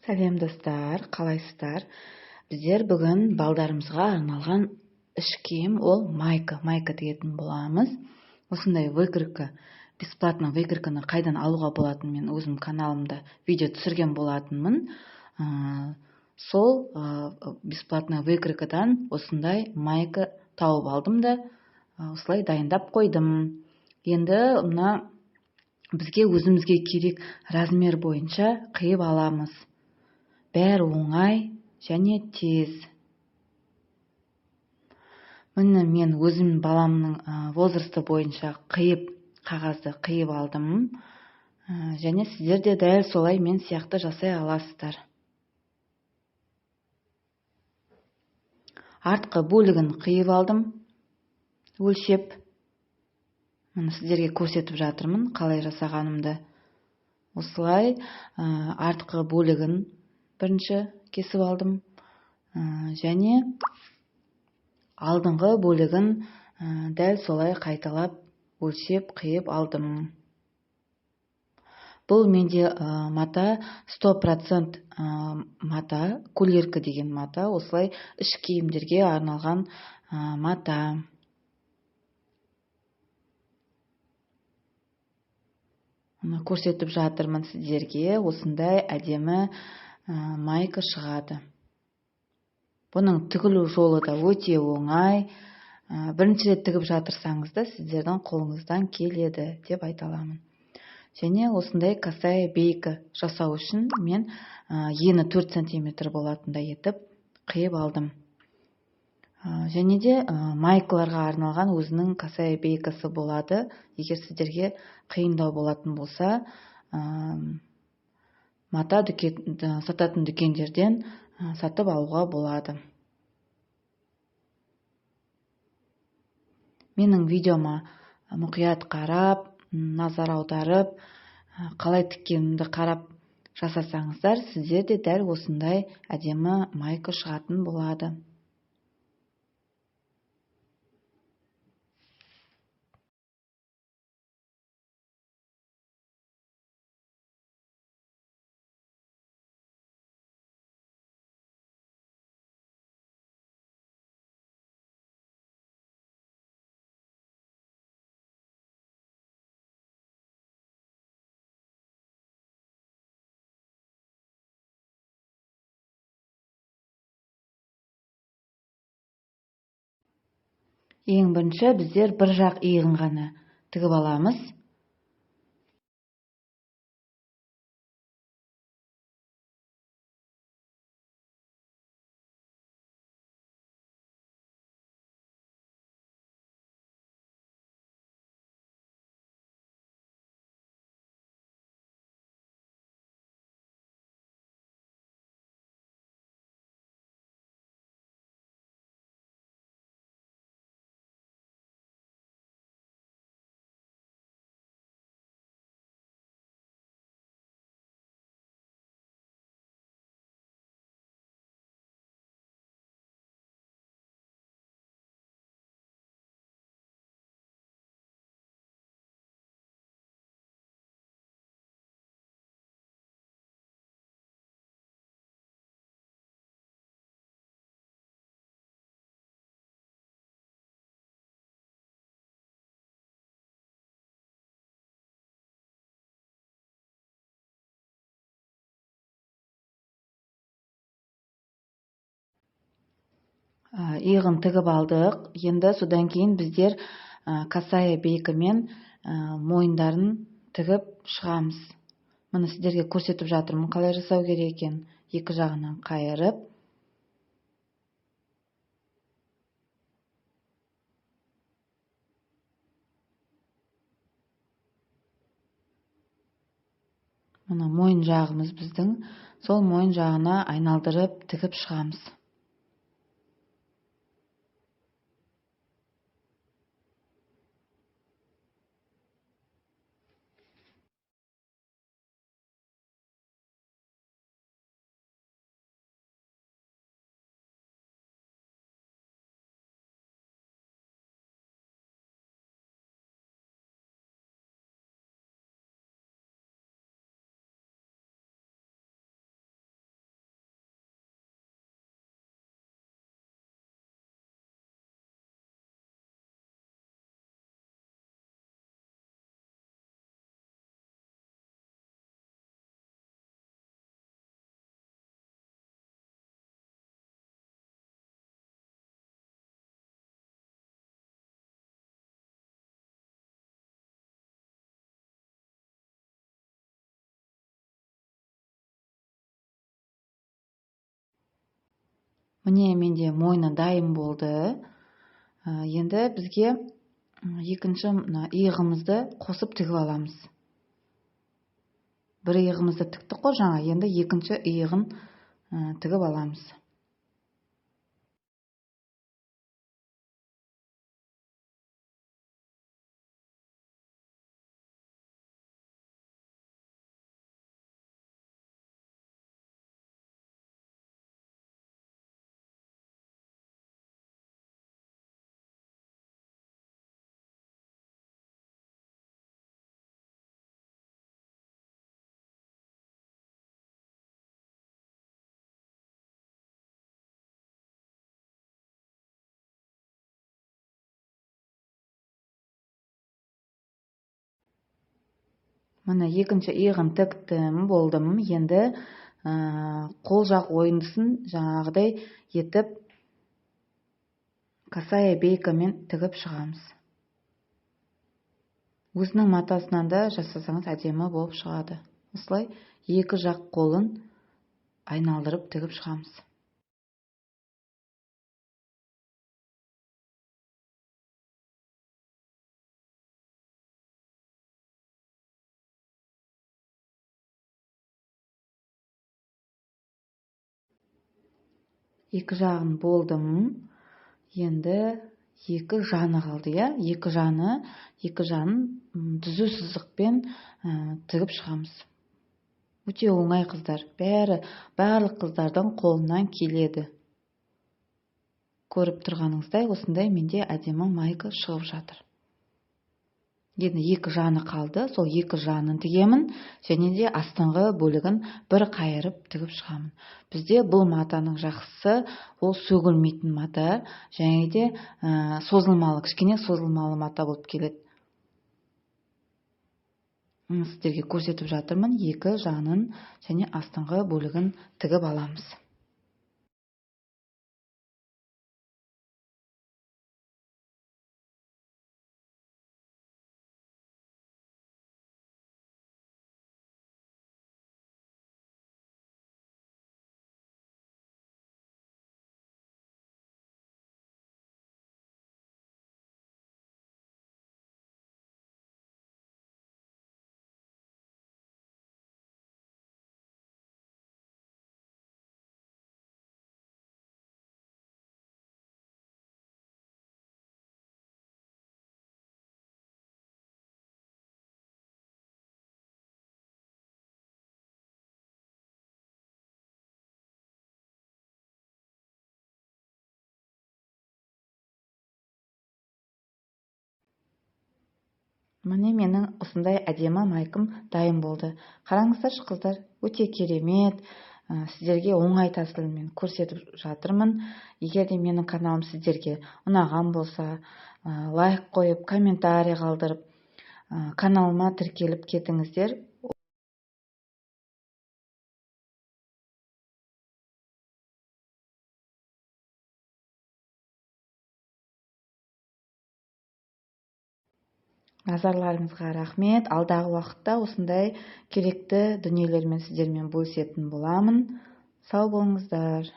Сәлем достар, қалайсыздар? Біздер бүгін балдарымызға арналған іш киім, ол майка тігетін боламыз. Осындай выкройка, бесплатно выкройканы қайдан алуға болатынын мен өзім каналымда видео түсірген болатынмын. Сол бесплатно выкройкадан осындай майка тауып алдым да, осылай дайындап қойдым. Енді мына бізге өзімізге керек размер бойынша қиып аламыз. Бәрі оңай және тез. Міне мен өзім баламның возрасты бойынша қағазды қиып алдым. Және сіздер де дәл солай мен сияқты жасай аласыздар. Артқы бөлігін қиып алдым. Өлшеп. Міне сіздерге көрсетіп жатырмын қалай жасағанымды. Осылай артқы бөлігін бірінші кесіп алдым. Және алдыңғы бөлігін дәл солай қайталап өлшеп қиып алдым. Бұл менде мата 100% мата, кулирка деген мата, осылай іш киімдерге арналған мата. Көрсетіп жатырмын сіздерге, осындай әдемі майка шығады. Бұның тігілу жолы да өте оңай. Бірінші рет тігіп жатырсаңыз да сіздердің қолыңыздан келеді деп айта аламын. Және осындай косая бейка жасау үшін мен ені 4 см болатындай етіп қиып алдым. Және де майкаларға арналған өзінің косая бейкасы болады. Егер сіздерге қиындау болатын болса, мата сататын дүкендерден сатып алуға болады. Менің видеома мұқият қарап, назар аударып, қалай тіккенімді қарап жасасаңыздар, сіздер де дәл осындай әдемі майка шығатын болады. Ең бірінші біздер бір жақ иығын ғана тігіп аламыз. Иығын тігіп алдық. Енді содан кейін біздер косая бейкамен мойындарын тігіп шығамыз. Мұны сіздерге көрсетіп жатырмын қалай жасау керек екен. Екі жағынан қайырып. Мұны мойын жағымыз біздің. Сол мойын жағына айналдырып тігіп шығамыз. міне менде мойны дайын болды. Енді бізге екінші мына иығымызды қосып тігіп аламыз. Бір иығымызды тіктік қой жаңа, енді екінші иығын тігіп аламыз. Міне екінші иығын тіктім, болдым. Енді қол жақ ойындысын жаңағыдай етіп косая бейкамен тігіп шығамыз. Өзінің матасынан да жасасаңыз әдемі болып шығады. Осылай екі жақ қолын айналдырып тігіп шығамыз. Екі жағын болдым. Енді екі жаны қалды, иә? Екі жанын түзу сызықпен тігіп шығамыз. Өте оңай қыздар. Барлық қыздардың қолынан келеді. Көріп тұрғаныңыздай, осындай менде әдемі майка шығып жатыр. Енді екі жаны қалды, сол екі жанын тігемін, және де астыңғы бөлігін бір қайырып тігіп шығамын. Бізде бұл матаның жақсысы, ол сөгілмейтін мата, және де созылмалы, кішкене созылмалы мата болып келеді. Сіздерге көрсетіп жатырмын, екі жанын және астыңғы бөлігін тігіп аламыз. Міне менің осындай әдемі майкам дайын болды. Қараңыздаршы қыздар, өте керемет. Сіздерге оңай тәсілмен көрсетіп жатырмын. Егер де менің каналым сіздерге ұнаған болса, лайк қойып, комментарий қалдырып, каналыма тіркеліп кетіңіздер. Назарларыңызға рахмет. Алдағы уақытта осындай керекті дүниелермен сіздермен бөлісетін боламын. Сау болыңыздар.